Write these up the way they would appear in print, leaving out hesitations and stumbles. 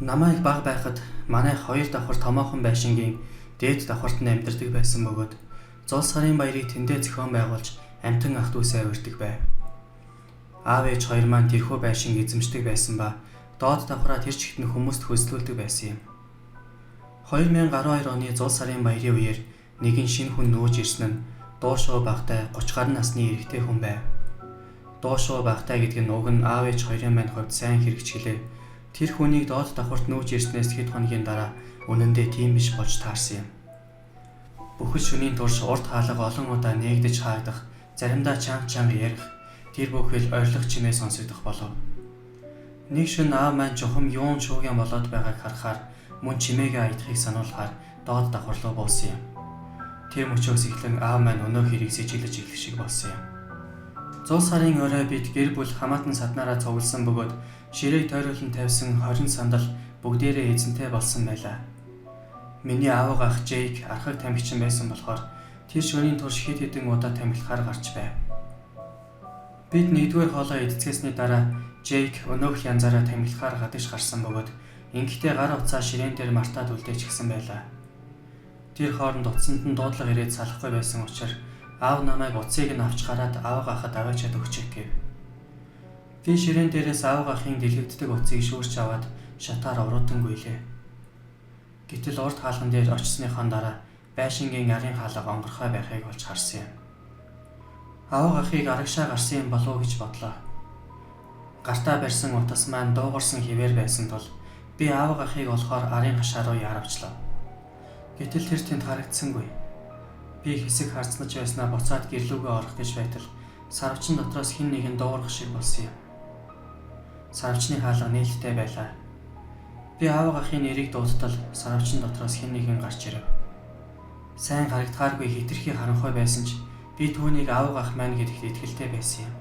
Намайг бага байхад манай хоёр давхар томоохон байшингийн дээд давхарт нь амьдардаг байсан бөгөөд зол сарын баярыг тэндээ зохион байгуулж амтан ах дүүсээ урьдаг байв. Аав ээж хоёр маань тэрхүү байшинг эзэмшдэг байсан ба доод давхраа тэр чигт нь хүмүүст хөслүүлдэг байсан юм. 2012 оны зул сарын баярын үеэр нэгэн шинэ хүн нүүж ирсэн нь дуушуу багтай 30 гаруй насны эрэгтэй хүн байв. Дуушуу багтай гэдэг нь уг нь аав ээж хоёрын маань хувьд сайн хэрэгжгэлээ. Тэр хүнийг доод давхарт нүүж ирснээс хэд хоногийн дараа үнэндээ тийм биш болж таарсан юм. Бүхэл шөнийн турш урд хаалга олон удаа нээгдэж хаагдах, заримдаа чанга ярих, тэр бүхэл орилох чимээ сонсогдох болов. Нэг шөнө аав маань жухам юун шуугиан болоод байгааг харахаар мөн чимээгээ аядахыг сануулахаар доод давхар руу буусан юм. Тэр мөчөөс эхлэн аав маань өнөө хэрийг сэжиглэж эхлэх шиг болсон юм. Зул сарын орой бид гэр бүл хамаатан саднараа цугласан бөгөөд ширээг тойруулан тавьсан 20 сандал бүгдээрээ эзэнтэй болсон байлаа. Миний аав ах Джейк архаг тамхичин байсан болохоор тэр шөнийн турш хэд хэдэн удаа тамхилахаар гарч байв. Бид нэгдүгээр хоолоо эцэцгээсний дараа Джейк өнөөх янзаараа тамхилахаар гадагш гарсан бөгөөд ингэхдээ гар утсаа ширээн дээр мартаад үлдээч гисэн байлаа. Тэр хооронд утсанд нь дуудлага ирээд салахгүй байсан учраас аав намайг утсыг нь авч гараад аав гахад аваачаад өгчих гэв. Би ширээн дээрээс аав гахын дэлгэгддэг утсыг шүүрч аваад шатаар уруудангүй лээ. Гэтэл урд хаалган дээр очсныхон дараа байшингийн арын хаалга онгорхой байхыг олж харсан юм. Аав гахыг арагшаа гарсан юм болов уу гэж бодлоо. Гартаа барьсан утас маань дуугарсан хിവэр байсан тул би аав гахыг олохоор арын хашаа руу яаравчлаа. Гэтэл тэр тэнд харагдсангүй. Би хэсэг харцнаж байснаа буцаад гэрлүүгээ орох гэж байтал сарвчин дотроос хэн нэгэн дуугарах шиг болсон юм. Сарвчны хаалга нээлттэй байлаа. Би аав гахын нэрийг дууттал сарвчин дотроос хэн нэгэн гарч ирэв. Сайн харагдахааргүй хитрхи харанхуй байсан ч би түүнийг аав гах маань гэдэгт итгэлтэй байсан юм.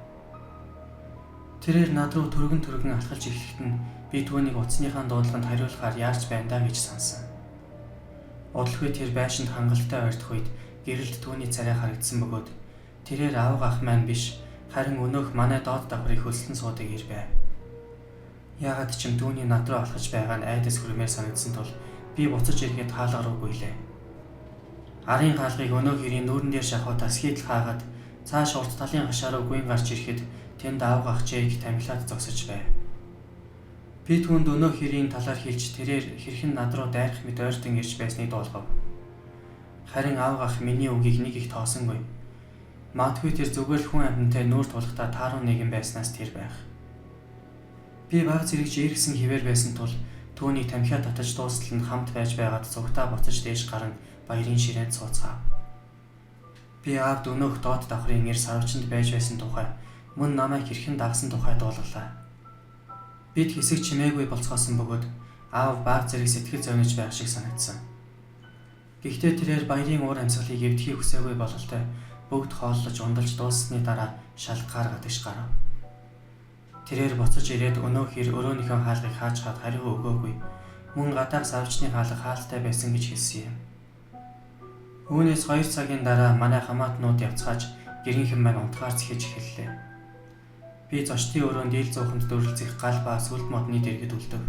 Тэрээр над руу түргэн алхаж эхлэхэд нь би түүнийг утасныхаа дуудлаганд хариулахаар яарч байна даа гэж сансан. Удалгүй тэр байшинд хангалттай ойртох үед гэрэлд түүний царай харагдсан бөгөөд тэрээр аав гах маань биш харин өнөөх манай доод давхрыг хөлсөн суудаг ир байв. Яагаад ч юм түүний над руу алхаж байгаа нь айдас хүрмээр санагдсан тул би буцаж ирэхэд хаалга руу гүйлээ. Арын хаалгыг өнөөх хэрийн нүүрэн дээр шахуу тасхийдл хаагаад цааш урт талын хашаа руу гүйн гарч ирэхэд тэнд аав гах Джейк тамхилаад зогсож байв. Би түүнд өнөөх хэрийн талаар хэлж тэрээр хэрхэн над руу дайрах мэт ойртон ирж байсныг дуулгав. Харин аав гах миний үгийг нэг их тоосонгүй. Магадгүй тэр зүгээр л хүн амьтантай нүүр тулахдаа тааруу нэгэн байснаас тэр байх. Би баг зэрэг жиргсэн хിവэр байсан тул түүнийг тамхиа татаж дуустал нь хамт байж байгаад цугтаа буцаж дээш гарan баярын ширээнд сууцгаав. Би аавд өнөөх доод давхрын нэр сарвчанд байж байсан тухай мөн намайг хэрхэн дагсан тухай дуулгалаа. Бид хэсэг чимээгүй болцгоосон бөгөөд аав баг зэрэг сэтгэл зовниж байх шиг санагдсан. Гэхдээ тэрээр баярын уур амьсгалыг эвдэхийг хүсээгүй бололтой бүгд хооллож ундалж дууссаны дараа шалгаар гадагш гарав. Тэрээр буцаж ирээд өнөөх хэр өрөөнийхөө хаалгыг хааж хаад хариу өгөөгүй мөн гадаах савчны хаалга хаалттай байсан гэж хэлсэн юм. Үүнээс 2 цагийн дараа манай хамаатнууд явцгааж гэрийнхэн маань унтахаар зэхэж эхэллээ. Би зочдын өрөөнд ил зууханд дөрлөцөх гал ба сүлд модны дэргэд үлдэв.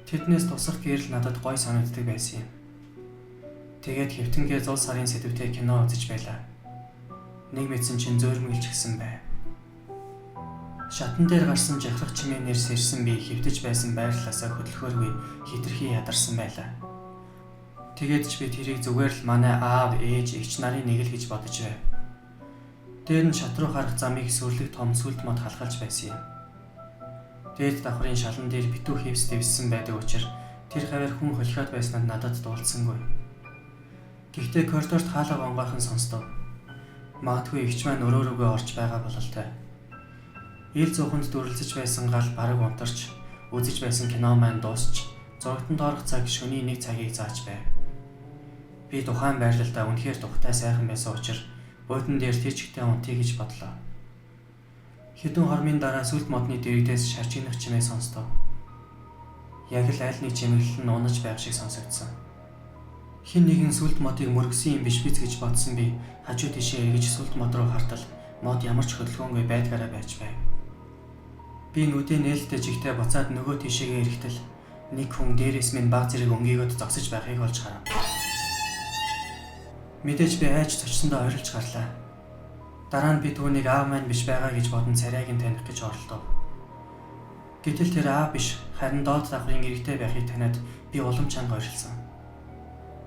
Тэднээс тусах гэрэл надад гой санагддаг байсан юм. Тэгээд хэвтэнгээ зул сарын сэдвтэй кино үзэж байлаа. Нэг мэдсэн чинь зөөрмөлж гисэн байв. Шатан дээр гарсан жахрах чимээнээр сэрсэн би хэвтэж байсан байрлалаасаа хөдөлгөөргүй хитрхи ядарсан байлаа. Тэгээд ч би тэрийг зүгээр л манай аав, ээж, эгч нарын нэг л гэж бодож байв. Дээр нь шат руу харах замыг сүрлэг том сүлд мод халахалж байсан юм. Дээд давхрын шалан дээр битүү хивс дэвссэн байдаг учраас тэр хавар хүн холхиод байснаа надад дуулдсангүй. Гэхдээ коридорт хаалга онгойхон сонстов. Магадгүй эгч маань өрөөрөөгөө орж байгаа бололтой. Ил зууханд дүрлцэж байсан гал бараг унтарч, үзэж байсан кино маань дуусч, зурагтанд орох цаг шөнийн 1 цагийг зааж байв. Би тухайн байрлалдаа үнэхээр тухтай сайхан байсан учраас буудан дээр тэр чигтээ унтъя гэж бодлоо. Хэдэн хормын дараа сүлд модны дэрэгдээс шарчигнах чимээ сонстов. Яг л аль нэг чимэглэл нь унаж байх шиг сонсогдсон. Хин нэгэн сүлд модыг мөргсөн юм биш биз гэж бодсон би хажуу тийшээ эргэж сүлд мод руу хартал мод ямар ч хөдөлгөөнгүй байдгаараа байж байв. Би нүдээ нээлттэй жигтэй буцаад нөгөө тийшээгээ эрэхтэл Нэг хүн дээрээс минь баг зэрэг өнгийгөд зогсож байхыг олж харав. Мэдээж би айж цочсондоо орилж гарлаа. Дараа нь би түүнийг аав маань биш байгаа гэж бодон царайг нь таних гэж оролдов. Гэтэл тэр аав биш, харин доод давхрын иргэдэй байхыг таниад би улам чанга орилсон.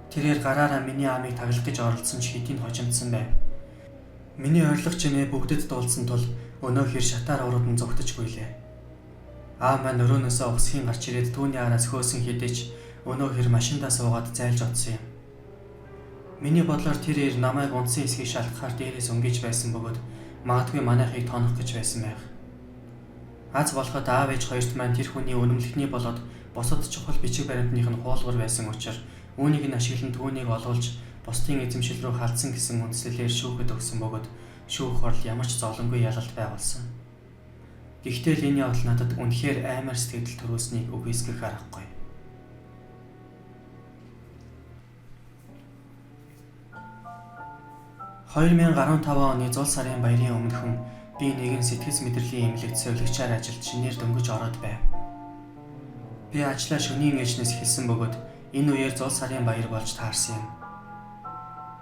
Тэрээр гараараа миний аамыг таглах гэж оролдсон ч хэдийн хожимдсан байв. Миний орилго чинээ бүгдэд дуулсан тул өнөө хэр шатаар урууд нь зүгтжгүй лээ. Аав маань өрөөнөөсөө ухсхийн гарч ирээд түүний араас хөөсөн хэдэж өнөө хэр машиндаа суугаад зайлж оцсон юм. Миний бодлоор тэр ир намайг унтсан эсхийг шалгахаар дээрээс өнгөж байсан бөгөөд магадгүй манайхыг тоонох гэж байсан байх. Аз болоход аав ээж хоёрт маань тэр хүний үнэмлэхний болоод бусад чухал бичиг баримтных нь хуулгар байсан учраас үүнийг нь ашиглан түүнийг олуулж бусдын эзэмшил рүү халдсан гэсэн үндслэлээр шүүхэд өгсөн бөгөөд шүүх орол ямар ч зовлонгүй ялалт байгуулсан. Гэхдээ л энэ явдал надад үнэхээр аймаар сэтгэл төрүүлснийг үгүйсгэх аргагүй. «2015 оны зул сарын баярын өмнөхөн би нэгэн сэтгэс мэдрэлийн эмнэлэгт сувилагчаар ажилд шинээр дөнгөж ороод байв. Би ажлаа шөнийн ээжнээс эхэлсэн бөгөөд энэ үеэр зул сарын баяр болж таарсан юм.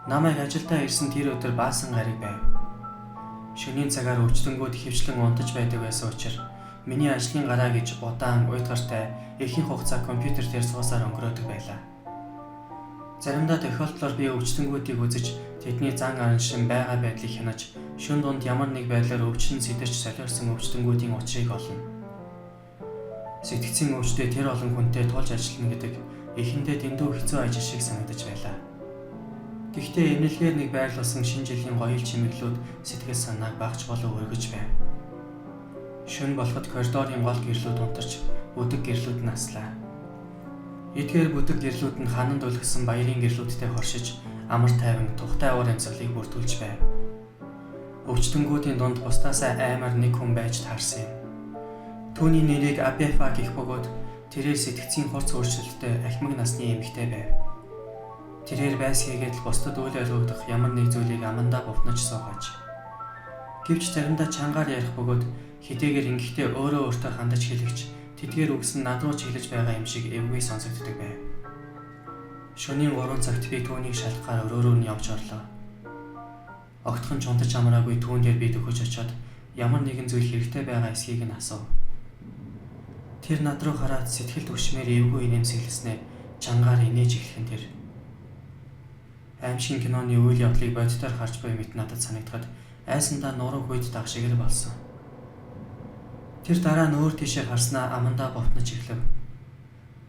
Намайг ажилдаа ирсэн тэр өдөр баасан гариг байв. Шөнийн цагаар өвчтөнгүүд хөвчлэн унтаж байдаг байсан учраас миний ажлын гараа гэж удаан уйтгартай ихэнх хугацаа компьютер дээр суусаар өнгөрөөдөг байлаа. Заримдаа тохиолдлоор би өвчтөнгүүдийг үзэж тэдний зан араншин байгаа байдлыг хянаж шөнө дунд ямар нэг байдлаар өвчин сэтэрч солиорсон өвчтөнгүүдийн учрыг олно. Сэтгцийн өвчтөд тэр олон хүнтэй тулж ажиллана гэдэг эхэндээ дэндүү хэцүү ажил шиг санагдаж байлаа. Гэхдээ эмнэлгээр нэг байрлуулсан шинэ жилийн гоёл чимэглэлүүд сэтгэл санааг багч болов өргөж байв. Шөнө болоход коридорын гол гэрлүүд унтарч бүдэг гэрлүүд нь наслаа. Эдгээр бүдэг гэрлүүд нь хананд өлгсөн баярын гэрлүүдтэй хоршиж амар тайван тухтай уур амьсгалыг бүрдүүлж байв. Өвчтөнгүүдийн дунд бусдаасаа аймаар нэг хүн байж таарсан юм. Түүний нэрийг Абефа гэх бөгөөд тэрээр сэтгцийн хурц өөрчлөлттэй ахмаг насны эмэгтэй байв. Тэрээр байсгийгээд бусдад үйл ойлгогдох ямар нэг зүйлийг амандаа бувнаж суугаач. Гэвч заримдаа чангаар ярих бөгөөд хэдийгээр ингэхдээ өөрөө өөртөө хандаж хэлэгч тэдгээр үгс нь над руу чиглэж байгаа юм шиг эвгүй сонсогддог байв. Шөнийн 3 цагт би түүнийг шалгахаар өрөөрөө нь явж орлоо. Огтхон ч унтаж амраагүй түүн дээр би төхөж очиод ямар нэгэн зүйл хэрэгтэй байгаа эсхийг нь асуув. Тэр над руу хараад сэтгэл түгшмээр эвгүй инээмсэглэснээр чангаар инээж эхлэхэн тэр аимшиг киноны үйл явдлыг бодитоор харж буй мэт надад санагдахад айсандаа нуруу хүйд дагшигэр болсон. Тэр дараа нь өөр тийшээ харснаа амандаа бовтнож эхлэв.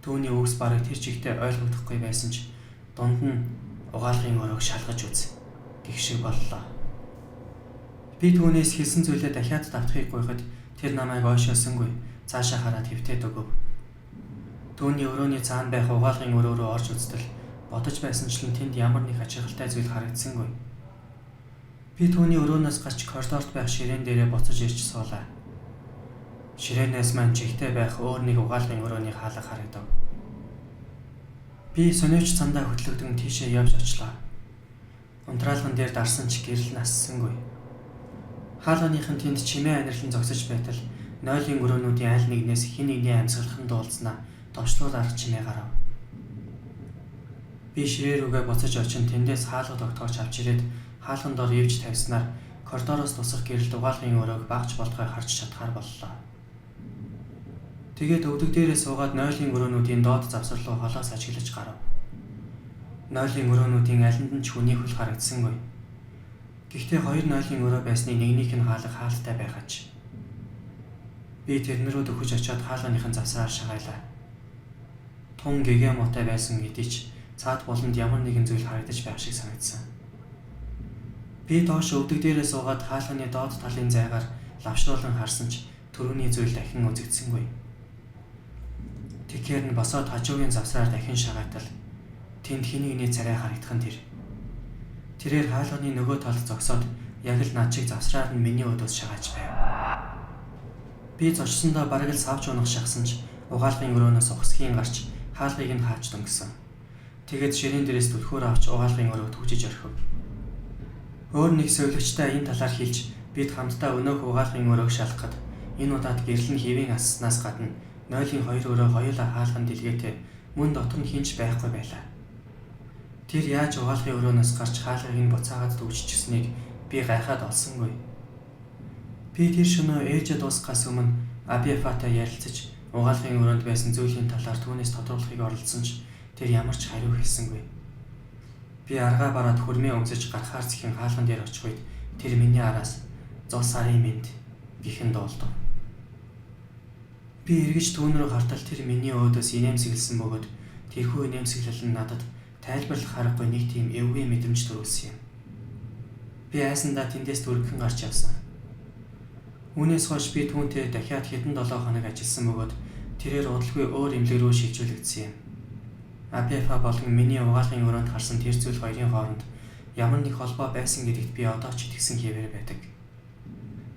Түүний үгс бараг тэр чигтээ ойлгогдохгүй байсан ч дунд нь угаалгын өрөөг шалгаж үз гэх шиг боллоо. Би түүнээс хэлсэн зүйлээ дахиад давтахыг гуйхад тэр намайг ойшоосонгүй цаашаа хараад хэвтээд өгөв. Түүний өрөөний цаана байх угаалгын өрөө рүү орж үзтэл бодож байсанчлан тэнд ямар нэг ачаалалтай зүйл харагдсангүй. Би түүний өрөөнөөс гарч коридорт байх ширээн дээрээ буцаж ирж суулаа. Ширээнээс маань чигтээ байх өөр нэг угаалгын өрөөний хаалга харагдав. Би сониуч цандаа хөтлөгдөн тийшээ явж очлоо. Унтраалган дээр дарсан ч гэрэл нассангүй. Хаалганыхан тэнд чимээ анирлан зогсож байтал нойлын өрөөнүүдийн аль нэгнээс хэн нэгний амьсгалхан дуулснаа довшлуул арга чимээ гарав. Би ширээ рүүгээ буцаж очин тэндээс хаалга тогтоож авч ирээд хаалган дор ивж тавьснаар коридороос тусах гэрэлд угаалгын өрөөг багч болтгой харж чадхаар боллоо. Тэгээд өвдөг дээрээ суугаад нойлын өрөөнүүдийн доод завсар руу холоос ажиглаж гарав. Нойлын өрөөнүүдийн алинд нь ч хүний хөл харагдсангүй. Гэхдээ хоёр нойлын өрөө байсны нэгнийх нь хаалга хаалттай байгач. Би тэрнэрүү дөхөж очиод хаалганыхын завсраар шагайлаа. Тун гэгээ мотой байсан гэдээ ч цаад болонд ямар нэгэн зүйл харагдаж байх шиг санагдсан. Би доош өвдөг дээрээ суугаад хаалганы доод талын зайгаар лавшруулан харсан ч түрүүний зүйл дахин үзэгдсэнгүй. Тэгэхээр нь босоод хажуугийн завсраар дахин шагаатал тэнд хинэгний царай харагдах нь тэр. Тэрээр хаалганы нөгөө талд зогсоод яг л над чиг завсраар нь миний өдөөс шагааж байв. Би зочсондоо бараг л савж унах шахсан ч угаалгын өрөөнөөс ухсхийн гарч хаалгыг нь хаач дөнгөсөн. Тэгээд ширээн дээрээс түлхүүр авч угаалгын өрөөд хүчиж орхив. Өөр нэг сувилагчтай энэ талаар хэлж бид хамтдаа өнөөх угаалгын өрөөг шалгахад энэ удаад гэрэл нь хэвийн асснаас гадна Нойлын хоёр өрөө хоёулаа хаалган дэлгээтэй мөн дотор нь хинч байхгүй байлаа. Тэр яаж угаалгын өрөөнөөс гарч хаалгыг нь буцаагаад дүүжчихсэнийг би гайхаад олсонгүй. Би тэр шөнөө ээлжид дуусгахаас өмнө Абиафатай ярилцаж угаалгын өрөөнд байсан зүйлийн талаар түүнээс тодруулахыг оролдсон ч тэр ямар ч хариу хэлсэнгүй. Би аргаа бараад хөрмөө өмсөж гарахаар зэхэн хаалган дээр очих үед тэр миний араас "Зул сарын мэнд" гэхэн дуулдав. Би эргэж түүн рүү хартал тэр миний өөдөөс инээмсэглэсэн бөгөөд тэрхүү инээмсэглэл нь надад тайлбарлах аргагүй нэг тийм эвгүй мэдрэмж төрүүлсэн юм. Би айсандаа тэндээс дүргэн гарч явсан. Үүнээс хойш би түүнтэй дахиад хэдэн 7 хоног ажилласан бөгөөд тэрээр удалгүй өөр эмнэлэг рүү шилжүүлэгдсэн юм. Абиафа болон миний угаалгын өрөөнд харсан тэр зүйл хоёрын хооронд ямар нэг холбоо байсан гэдэгт би одоо ч итгэсэн хэвээр байдаг.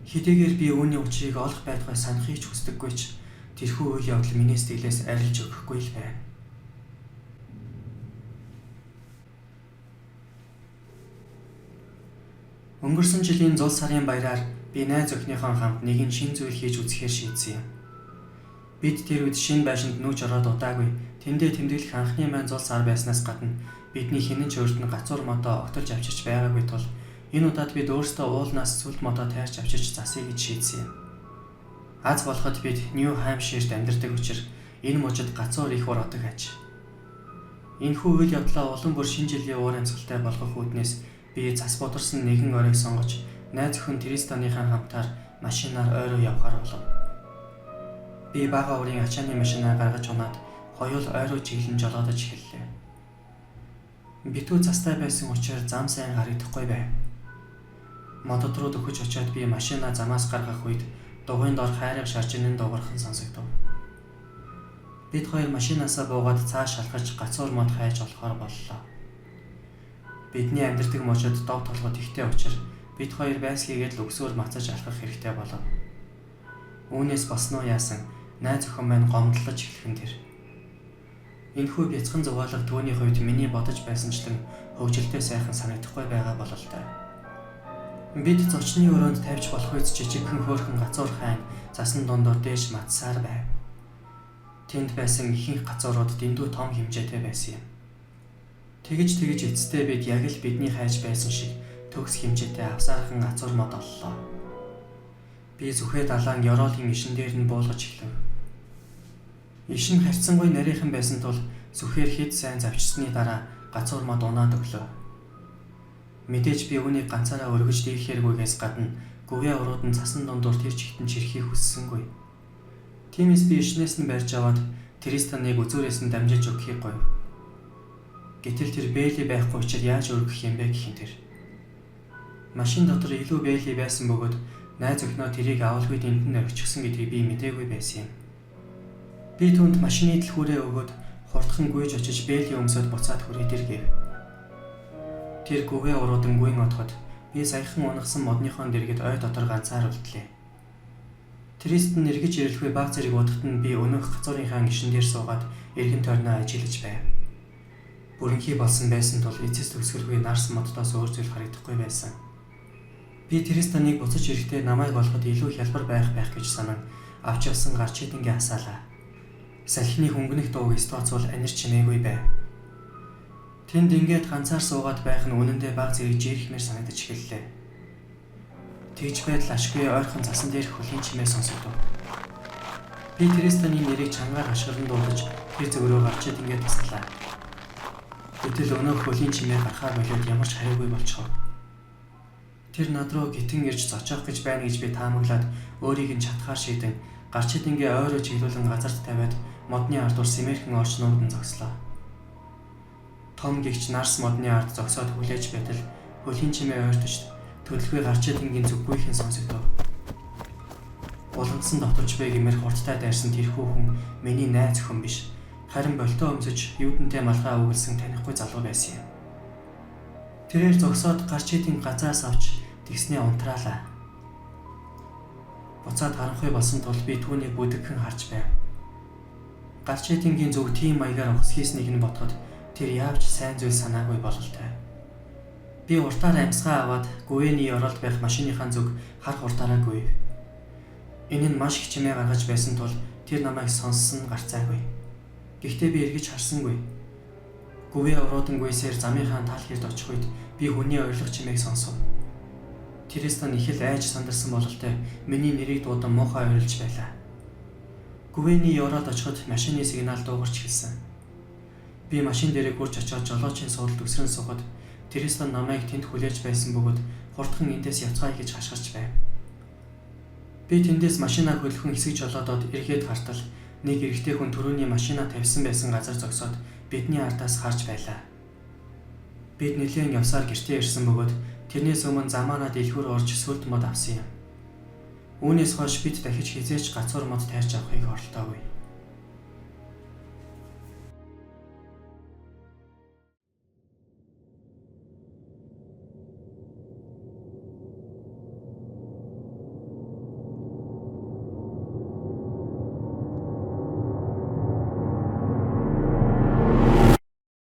Хэдийгээр би үүний учрыг олох байдгаа санахыг ч хүсдэггүй ч тэрхүү үйл явдал миний сэтгэлээс арилж өгөхгүй л байна. Өнгөрсөн жилийн зул сарын баяраар би найз охиныхон хамт нэгэн шин зүйл хийж үзэхээр шийдсэн юм. Бид тэр үед шинэ байшинд нүүж ороод удаагүй тэндээ тэмдэглэх анхны маань зул сар байснаас гадна бидний хинэн ч өөрт нь гацуур модоо огтолж авчирч байгаагүй тул энэ удаад бид өөрсдөө уулнаас сүлд модоо тайрч авчирч засъя гэж шийдсэн юм. Аз болоход бид Нью Хаймширт амьдардаг учраас энэ мужид гацуур их ургадаг аж. Энэхүү үйл явдлаа улам бүр шинэ жилийн уур амьсгалтай болгох үүднээс би зас бодорсон нэгэн оройг сонгож найз охин Тристанийхан хамтаар машинаар ойроо явхаар болов. Би бага урын ачааны машинаа гаргаж унаад хоёул ойроо чиглэн жолоодож эхэллээ. Битүү застай байсан учраас зам сайн харагдахгүй байв. Модод руу дөхөж очиод би машинаа замаас гаргах үед дугуйн дор хайрыг шаржинын дуурхан сонсогдов. Бид хоёр машинаасаа буугаад цааш шалгаж гацуур мод хайж олохоор боллоо. Бидний амьдардаг мужид дов толгод ихтэй учраас бид хоёр байсгийгээд л өксөөр мацаж алхах хэрэгтэй болов. Үүнээс босноо яасан найз охин маань гомдлож эхлэхэн тэр. Энэхүү бяцхан зугаалга түүний хувьд миний бодож байсанчлан хөвгөлтэй сайхан санагдахгүй байгаа болол та. Бид зочны өрөөнд тавьж болох үс жижигхэн хөөрхөн гацуур хайн засан дундуур дээш матсаар байв. Тэнд байсан ихэнх гацуурууд дэндүү том хэмжээтэй байсан юм. Тэгж эцэстээ бид яг л бидний хайж байсан шиг төгс хэмжээтэй авсаархан гацуур мод оллоо. Би зүхээ далаан ёроолын ишин дээр нь буулгаж эхлэв. Ишин харьцангуй нарийнхан байсан тул зүхээр хэд сайн завчсны дараа гацуур мод унаад өглөө. Мэдээж би үүнийг ганцаараа өргөж дийхээргүйгээс гадна гүвээ урууд нь цасан дундуур тэр чигтэн чирхийг хүссэнгүй. Тиймээс би ишнээс нь барьж аваад Тристаныг үзүүрээс нь дамжиж өгөхийг гойв. Гэтэл тэр бэйли байхгүй учраас яаж өргөх юм бэ гэх юм тэр. Машин дотор илүү бэйли байсан бөгөөд найз охиноо тэрийг авалгүй тэмдэн орчихсон гэдгийг би мэдээгүй байсан юм. Би түүнд машины дэлгүүрээ өгөөд хурдхан гүйж очиж бэйли өмсөд буцаад хүрээд иргэв. Тэр гүвээ уруудан гүйн отоход би саяхан унагсан модныхон дэргэд ой дотор ганцаар үлдлээ. Тристэн эргэж ирэлгүй баг зэрэг удахт нь би өнөөх гацуурынхаа гишин дээр суугаад эргэн тойрноо ажиллаж байв. Бүрэнхий болсон байсан тул эцэс төгсгөлгүй нарс моддоос өөр зүйл харагдахгүй байсан. Би Тристаныг буцаж ирэхдээ намайг олоход илүү хялбар байх гэж санан авч явсан гарч идэнгээ асаалаа. Салхины хөнгөнөх дууг стооцвол анир чимээгүй байв. Тэнд ингээд ганцаар суугаад байх нь үнэндээ баг зэрэг жирхмээр санагдаж эхэллээ. Тэгж байдал ашгүй ойрхон цасан дээр хөлийн чимээ сонсогдов. Би Тристаны нэрийг чангаар ашиглан дуудаж тэр зөв рүү гарч идэнгээ таслаа. Гэтэл өнөөх хөлийн чимээ гарахаар болоод ямар ч хариугүй болчихов. Тэр над руу гитэн ирж зочих гэж байна гэж би таамаглаад өөрийг нь чатгаар шийдэн гарч идэнгээ ойроо чиглүүлэн газарт тавиад модны ардуур сэмэрхэн орч нуугдан зогслоо. Том гихч нарс модны ард зогсоод хүлээж байтал хөлийн чимээ ойртож төлөвлөгөө гарч идэнгийн зүггүйхэн сонсогдов. Булгасан доторч бэ гэмээр хурдтай дайрсан тэрхүү хүн миний найз охин биш. Харин болтоо өмсөж юудэнтэй малгай өгүүлсэн танихгүй залуу байсан юм. Тэрээр зогсоод гарч идийн газаас авч тэгснээ унтраалаа. Буцаад харанхуй болсон тул би түүнийг бүдэгхэн харж байв. Гарч идингийн зүг тийм маягаар ухсхийснийг нь бодоход тэр яавч сайн зүйл санаагүй бололтой. Би уртаар амьсгаа аваад гүвээний оролд байх машиныхаа зүг хар хурдаараа гүйв. Энэ нь маш их чимээ гаргаж байсан тул тэр намайг сонссон гарцаагүй. Гэхдээ би эргэж харсангүй. Гүвээ уруудангүйсээр замынхаа тал хэрд очих үед би хүний орилго чимээг сонсов. Тэрээс нь их л айж сандарсан бололтой миний нэрийг дуудан муухай орилж байлаа. Гүвээний ороод очиход машины сигнал дуугарч эхэлсэн. Би машин дээрээ гурж очиод жолоочийн суудалд өсрөн сухад тэрээс нь намайг тэнд хүлээж байсан бөгөөд хурдхан эндээс явцгаая гэж хашгирч байв. Би тэндээс машинаа хөлхөн хэсэг жолоодод эргээд хартал нэг эрэгтэй хүн түрүүний машинаа тавьсан байсан газар зогсоод бидний ардаас харж байлаа. Бид нэлээд явсаар гэртээ ирсэн бөгөөд тэрнээс өмнө замаанаа дэлгүүр орж сүлд мод авсан юм. Үүнээс хойш бид дахиж хизээч гацуур мод тайрч авахыг оролдоогүй.